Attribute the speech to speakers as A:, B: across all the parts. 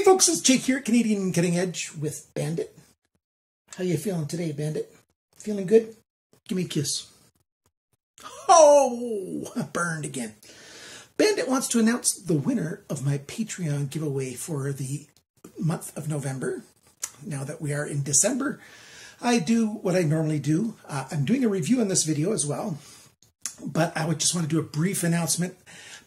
A: folks, it's Jake here at Canadian Cutting Edge with Bandit. How you feeling today, Bandit? Feeling good? Give me a kiss. Oh, burned again. Bandit wants to announce the winner of my Patreon giveaway for the month of November. Now that we are in December, I do what I normally do. I'm doing a review on this video as well, but I would just want to do a brief announcement.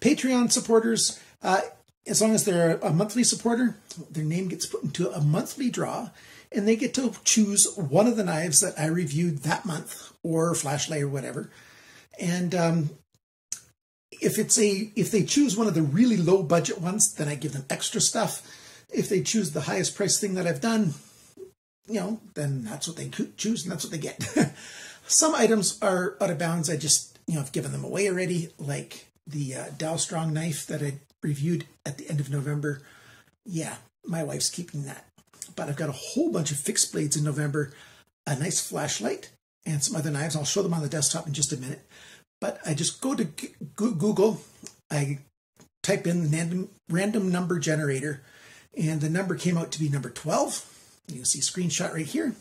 A: Patreon supporters, as long as they're a monthly supporter, their name gets put into a monthly draw, and they get to choose one of the knives that I reviewed that month, or flashlight or whatever. And if they choose one of the really low budget ones, then I give them extra stuff. If they choose the highest price thing that I've done, you know, then that's what they choose and that's what they get. Some items are out of bounds. I just, I've given them away already, like the Dow Strong knife that I reviewed at the end of November. Yeah, my wife's keeping that. But I've got a whole bunch of fixed blades in November, a nice flashlight, and some other knives. I'll show them on the desktop in just a minute. But I just go to Google, I type in the random number generator, and the number came out to be number 12. You can see a screenshot right here.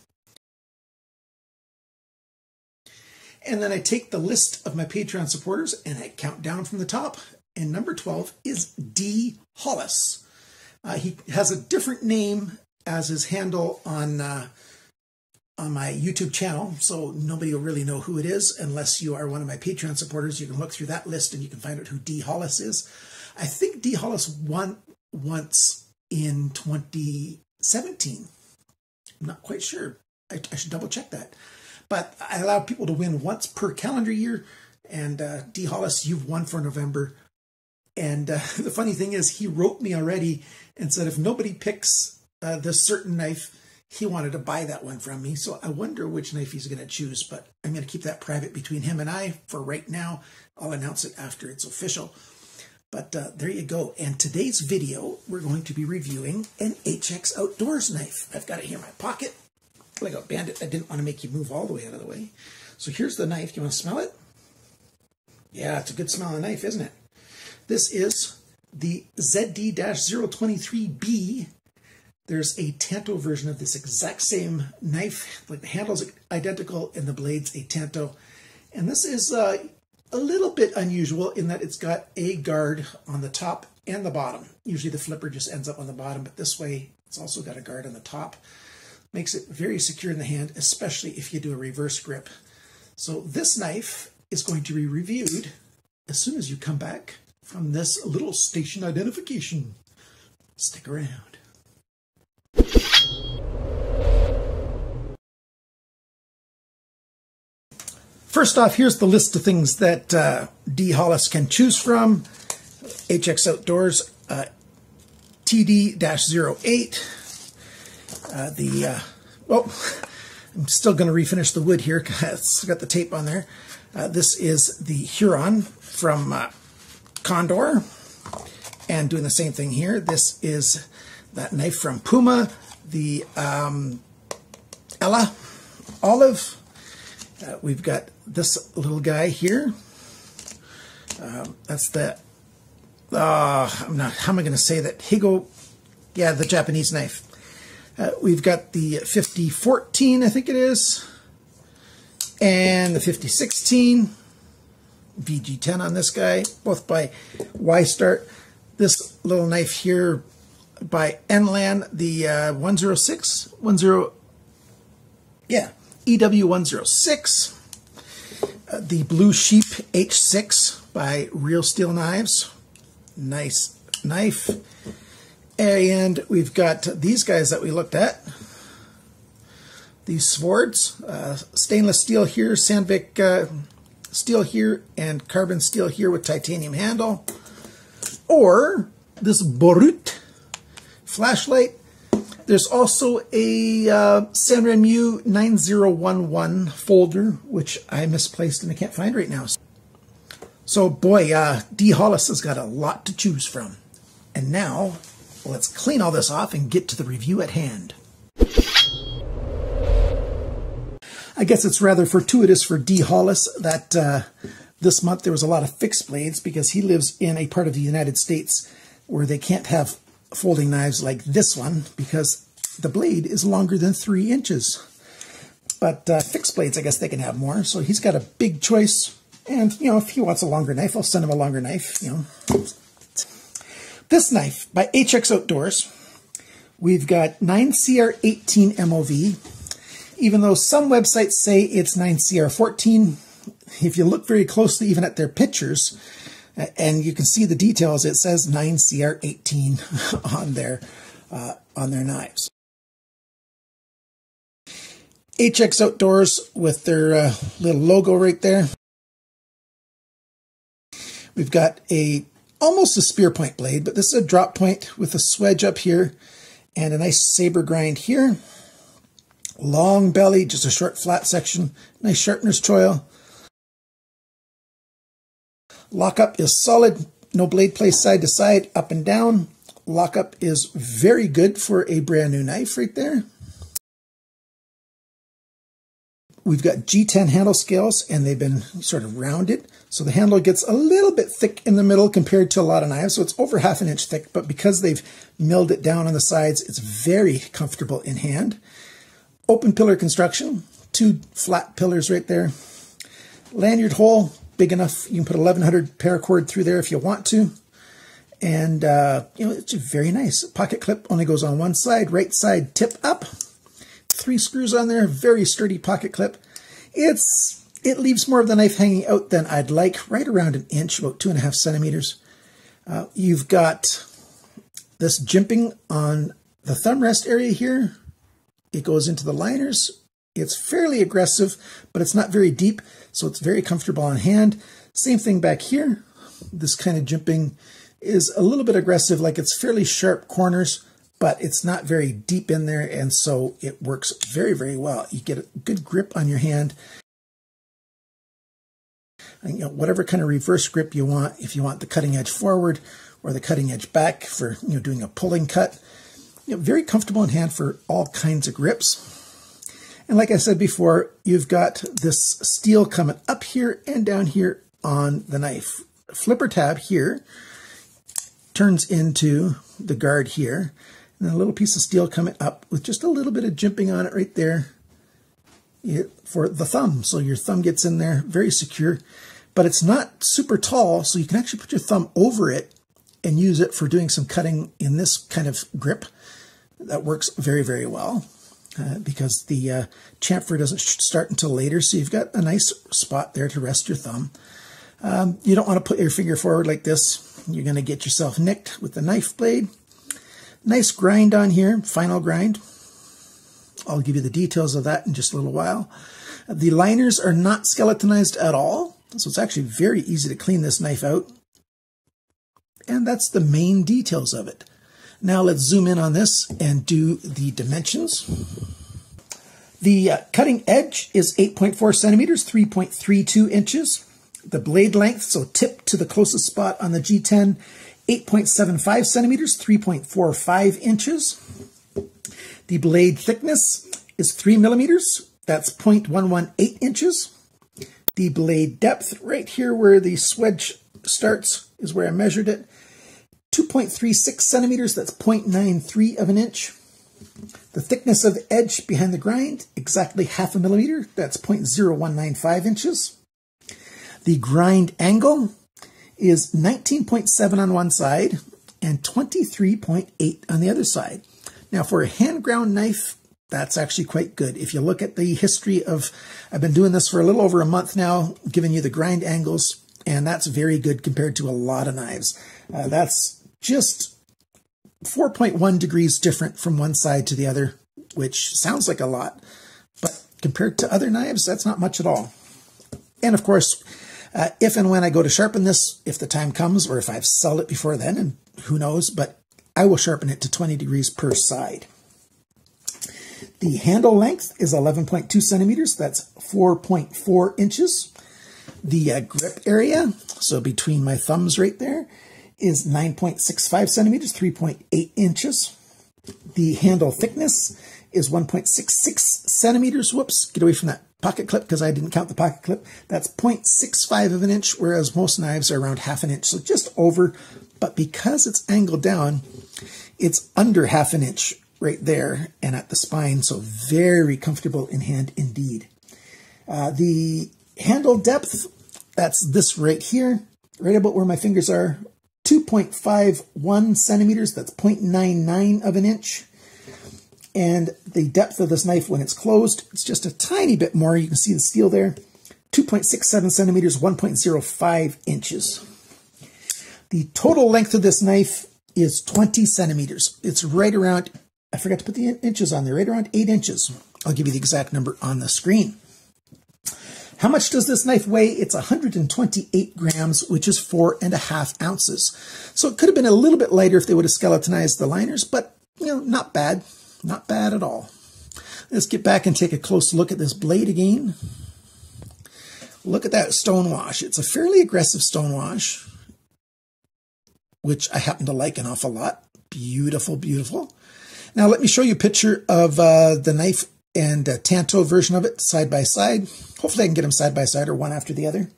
A: And then I take the list of my Patreon supporters and I count down from the top. And number 12 is D. Hollis. He has a different name as his handle on my YouTube channel, so nobody will really know who it is unless you are one of my Patreon supporters. You can look through that list and you can find out who D. Hollis is. I think D. Hollis won once in 2017. I'm not quite sure. I should double check that. But I allow people to win once per calendar year, and D. Hollis, you've won for November. And the funny thing is, he wrote me already and said if nobody picks this certain knife, he wanted to buy that one from me. So I wonder which knife he's going to choose, but I'm going to keep that private between him and I for right now. I'll announce it after it's official. But there you go. And today's video, we're going to be reviewing an HX Outdoors knife. I've got it here in my pocket. Like a Bandit, I didn't want to make you move all the way out of the way. So here's the knife. You want to smell it? Yeah, it's a good smelling knife, isn't it? This is the ZD-023B. There's a Tanto version of this exact same knife. Like the handle's identical and the blade's a Tanto. And this is a little bit unusual in that it's got a guard on the top and the bottom. Usually the flipper just ends up on the bottom, but this way it's also got a guard on the top. Makes it very secure in the hand, especially if you do a reverse grip. So this knife is going to be reviewed as soon as you come back from this little station identification. Stick around. First off, here's the list of things that D. Hollis can choose from. HX Outdoors, TD-08. I'm still going to refinish the wood here because it's got the tape on there. This is the Huron from Condor, and doing the same thing here. This is that knife from Puma, the Ella Olive. We've got this little guy here. That's the, how am I going to say that? Higo, yeah, the Japanese knife. We've got the 5014, I think it is, and the 5016, VG10 on this guy, both by Y-Start. This little knife here by Enlan, the EW042. The Blue Sheep H6 by Real Steel Knives. Nice knife. And we've got these guys that we looked at. These swords, stainless steel here, Sandvik steel here, and carbon steel here with titanium handle. Or this Borut flashlight. There's also a Sanrenmu 9011 folder, which I misplaced and I can't find right now. So boy, D. Hollis has got a lot to choose from. And now, let's clean all this off and get to the review at hand. I guess it's rather fortuitous for D. Hollis that this month there was a lot of fixed blades because he lives in a part of the United States where they can't have folding knives like this one because the blade is longer than 3 inches. But fixed blades, I guess they can have more. So he's got a big choice. And, you know, if he wants a longer knife, I'll send him a longer knife, you know. This knife by HX Outdoors, we've got 9CR18 MOV. Even though some websites say it's 9CR14, if you look very closely even at their pictures, and you can see the details, it says 9CR18 on their knives. HX Outdoors with their little logo right there. We've got almost a spear point blade, but this is a drop point with a swedge up here and a nice saber grind here. Long belly, just a short flat section, nice sharpener's choil. Lockup is solid, no blade place side to side, up and down. Lockup is very good for a brand new knife right there. We've got G10 handle scales, and they've been sort of rounded. So the handle gets a little bit thick in the middle compared to a lot of knives. So it's over 1/2 inch thick, but because they've milled it down on the sides, it's very comfortable in hand. Open pillar construction, 2 flat pillars right there. Lanyard hole, big enough. You can put 1100 paracord through there if you want to. And, you know, it's very nice. Pocket clip only goes on one side, right side tip up. 3 screws on there, very sturdy pocket clip. It leaves more of the knife hanging out than I'd like, right around 1 inch, about 2.5 centimeters. You've got this jimping on the thumb rest area here. It goes into the liners. It's fairly aggressive, but it's not very deep, so it's very comfortable on hand. Same thing back here. This kind of jimping is a little bit aggressive, like it's fairly sharp corners, but it's not very deep in there, and so it works very, very well. You get a good grip on your hand. And, you know, whatever kind of reverse grip you want, if you want the cutting edge forward or the cutting edge back for, you know, doing a pulling cut. You know, very comfortable in hand for all kinds of grips. And like I said before, you've got this steel coming up here and down here on the knife. Flipper tab here turns into the guard here. And a little piece of steel coming up with just a little bit of jimping on it right there for the thumb. So your thumb gets in there, very secure. But it's not super tall, so you can actually put your thumb over it and use it for doing some cutting in this kind of grip. That works very, very well because the chamfer doesn't start until later. So you've got a nice spot there to rest your thumb. You don't want to put your finger forward like this. You're going to get yourself nicked with the knife blade. Nice grind on here, final grind. I'll give you the details of that in just a little while. The liners are not skeletonized at all, so it's actually very easy to clean this knife out. And that's the main details of it. Now let's zoom in on this and do the dimensions. The cutting edge is 8.4 centimeters, 3.32 inches. The blade length, so tip to the closest spot on the G10, 8.75 centimeters, 3.45 inches. The blade thickness is 3 millimeters. That's 0.118 inches. The blade depth, right here where the swedge starts, is where I measured it. 2.36 centimeters, that's 0.93 of an inch. The thickness of the edge behind the grind, exactly 0.5 millimeter, that's 0.0195 inches. The grind angle is 19.7 on one side and 23.8 on the other side. Now for a hand ground knife, that's actually quite good. If you look at the history of, I've been doing this for a little over a month now, giving you the grind angles, and that's very good compared to a lot of knives. That's just 4.1 degrees different from one side to the other, which sounds like a lot, but compared to other knives, that's not much at all. And of course, if and when I go to sharpen this, if the time comes, or if I've sold it before then, and who knows, but I will sharpen it to 20 degrees per side. The handle length is 11.2 centimeters. That's 4.4 inches. The grip area, so between my thumbs right there, is 9.65 centimeters, 3.8 inches. The handle thickness is 1.66 centimeters. Whoops, get away from that pocket clip because I didn't count the pocket clip. That's 0.65 of an inch, whereas most knives are around 0.5 inch, so just over. But because it's angled down, It's under 1/2 inch right there and at the spine, so very comfortable in hand indeed. The handle depth, that's this right here, right about where my fingers are, 2.51 centimeters, that's 0.99 of an inch. And the depth of this knife when it's closed, it's just a tiny bit more. You can see the steel there, 2.67 centimeters, 1.05 inches. The total length of this knife is 20 centimeters. It's right around, I forgot to put the inches on there, right around 8 inches. I'll give you the exact number on the screen. How much does this knife weigh? It's 128 grams, which is 4.5 ounces. So it could have been a little bit lighter if they would have skeletonized the liners, but you know, not bad. Not bad at all. Let's get back and take a close look at this blade again. Look at that stone wash. It's a fairly aggressive stone wash, which I happen to like an awful lot. Beautiful, beautiful. Now let me show you a picture of the knife and Tanto version of it side by side. Hopefully I can get them side by side or one after the other.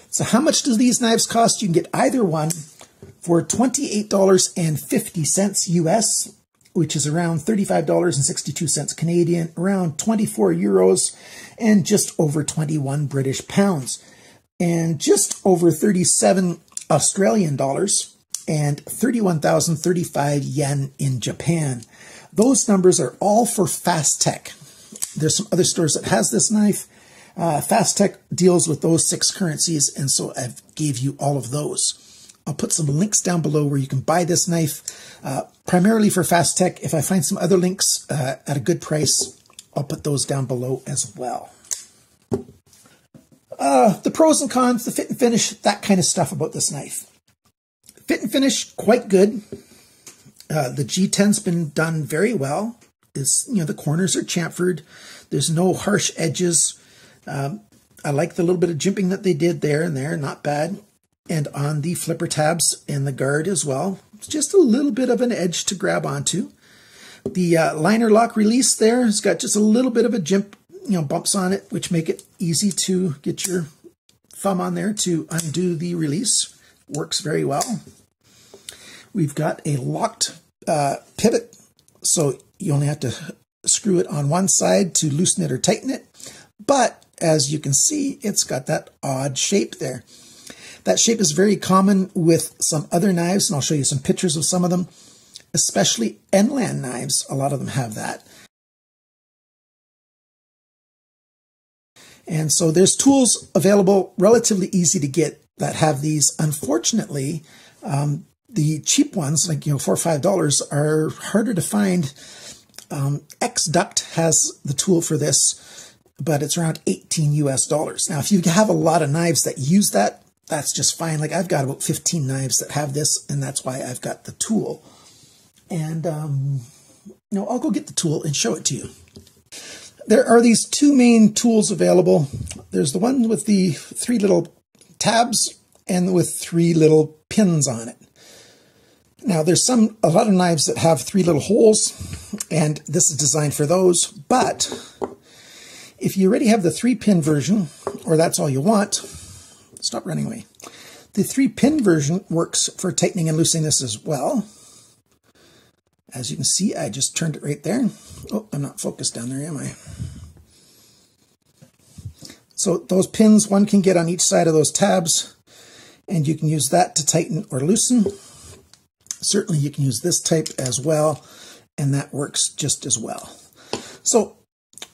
A: So how much do these knives cost? You can get either one for $28.50 US, which is around $35.62 Canadian, around 24 euros, and just over 21 British pounds, and just over 37 Australian dollars, and 31,035 yen in Japan. Those numbers are all for Fast Tech. There's some other stores that has this knife. Fast Tech deals with those 6 currencies, and so I've gave you all of those. I'll put some links down below where you can buy this knife, primarily for Fast Tech. If I find some other links at a good price, I'll put those down below as well. The pros and cons, the fit and finish, that kind of stuff about this knife. Fit and finish, quite good. The G10's been done very well. The corners are chamfered. There's no harsh edges. I like the little bit of jimping that they did there and there, not bad. And on the flipper tabs and the guard as well. It's just a little bit of an edge to grab onto. The liner lock release there has got just a little bit of a jimp, bumps on it, which make it easy to get your thumb on there to undo the release. Works very well. We've got a locked pivot, so you only have to screw it on one side to loosen it or tighten it. But as you can see, it's got that odd shape there. That shape is very common with some other knives, and I'll show you some pictures of some of them, especially Enlan knives. A lot of them have that. And so there's tools available, relatively easy to get, that have these. Unfortunately, the cheap ones, like $4 or $5, are harder to find. Exduct has the tool for this, but it's around $18 US. Now, if you have a lot of knives that use that, that's just fine. Like I've got about 15 knives that have this, and that's why I've got the tool. And, I'll go get the tool and show it to you. There are these 2 main tools available. There's the one with the 3 little tabs and with 3 little pins on it. Now, there's a lot of knives that have 3 little holes, and this is designed for those. But if you already have the 3-pin version, or that's all you want, stop running away. The 3-pin version works for tightening and loosening this as well. As you can see, I just turned it right there. Oh, I'm not focused down there, am I? So those pins, one can get on each side of those tabs, and you can use that to tighten or loosen. Certainly you can use this type as well, and that works just as well. So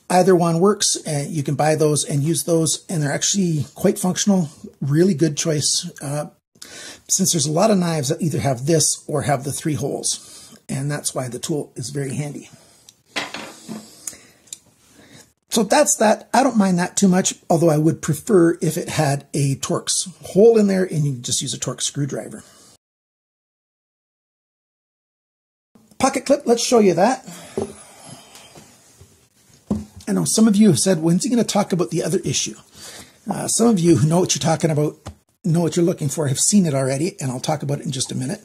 A: either one works, and you can buy those and use those, and they're actually quite functional. Really good choice, since there's a lot of knives that either have this or have the 3 holes, and that's why the tool is very handy. So that's that. I don't mind that too much, although I would prefer if it had a Torx hole in there and you can just use a Torx screwdriver. Pocket clip, let's show you that. I know some of you have said, when's he going to talk about the other issue? Some of you who know what you're talking about, know what you're looking for, have seen it already, and I'll talk about it in just a minute.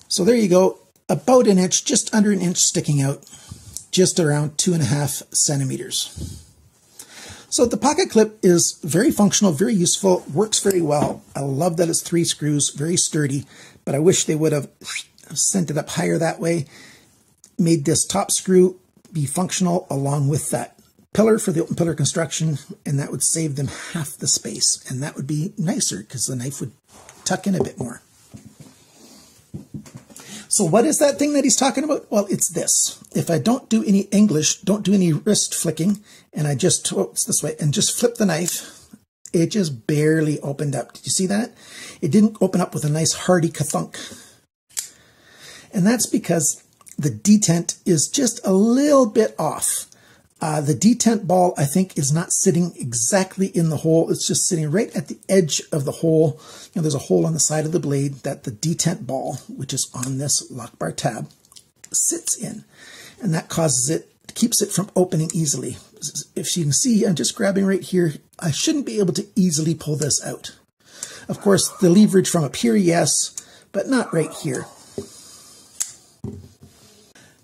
A: So there you go, about an inch, just under an inch sticking out, just around 2.5 centimeters. So the pocket clip is very functional, very useful, works very well. I love that it's 3 screws, very sturdy, but I wish they would have sent it up higher that way, made this top screw be functional along with that pillar for the open pillar construction, and that would save them half the space, and that would be nicer because the knife would tuck in a bit more. So what is that thing that he's talking about? Well, it's this. If I don't do any English, don't do any wrist flicking, and I just, it's this way, and just flip the knife, it just barely opened up. Did you see that? It didn't open up with a nice hearty ka-thunk. And that's because the detent is just a little bit off. The detent ball, I think, is not sitting exactly in the hole. It's just sitting right at the edge of the hole. You know, there's a hole on the side of the blade that the detent ball, which is on this lock bar tab, sits in. And that causes it, keeps it from opening easily. If you can see, I'm just grabbing right here. I shouldn't be able to easily pull this out. Of course, the leverage from up here, yes, but not right here.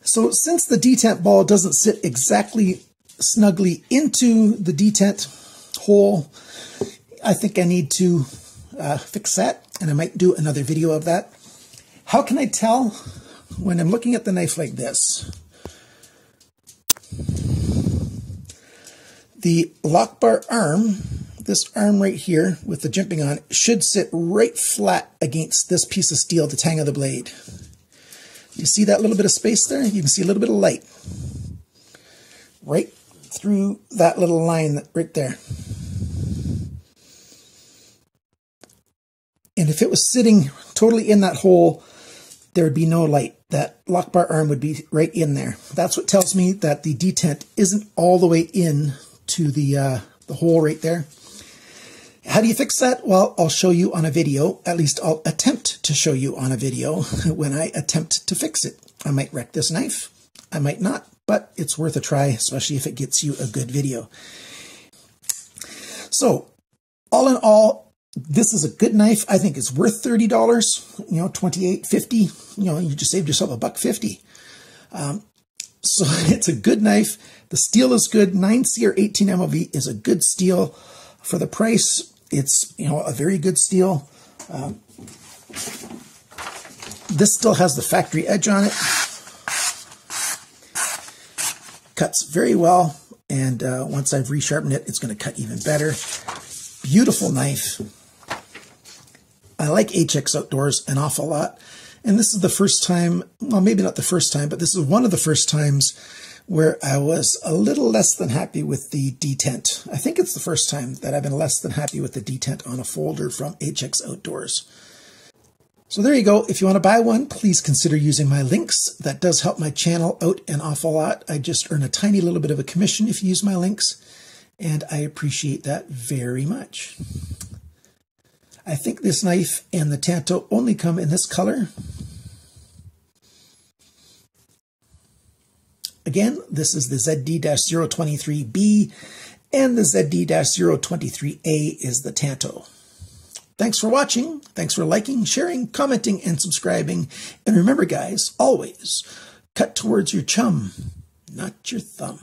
A: So since the detent ball doesn't sit exactly snugly into the detent hole, I think I need to fix that, and I might do another video of that. How can I tell when I'm looking at the knife like this? The lock bar arm, this arm right here with the jimping on, should sit right flat against this piece of steel, the tang of the blade. You see that little bit of space there? You can see a little bit of light right through that little line right there. And if it was sitting totally in that hole, there would be no light. That lock bar arm would be right in there. That's what tells me that the detent isn't all the way in to the hole right there. How do you fix that? Well, I'll show you on a video. At least I'll attempt to show you on a video when I attempt to fix it. I might wreck this knife. I might not, but it's worth a try, especially if it gets you a good video. So, all in all, this is a good knife. I think it's worth $30, you know, $28, $50. You know, you just saved yourself $1.50. So it's a good knife. The steel is good. 9C or 18 MOV is a good steel. For the price, it's, you know, a very good steel. This still has the factory edge on it. Cuts very well, and once I've resharpened it, it's going to cut even better. Beautiful knife. I like HX Outdoors an awful lot, and this is the first time, well, maybe not the first time, but this is one of the first times where I was a little less than happy with the detent. I think it's the first time that I've been less than happy with the detent on a folder from HX Outdoors. So there you go. If you want to buy one, please consider using my links. That does help my channel out an awful lot. I just earn a tiny little bit of a commission if you use my links, and I appreciate that very much. I think this knife and the Tanto only come in this color. Again, this is the ZD-023B, and the ZD-023A is the Tanto. Thanks for watching. Thanks for liking, sharing, commenting, and subscribing. And remember, guys, always cut towards your chum, not your thumb.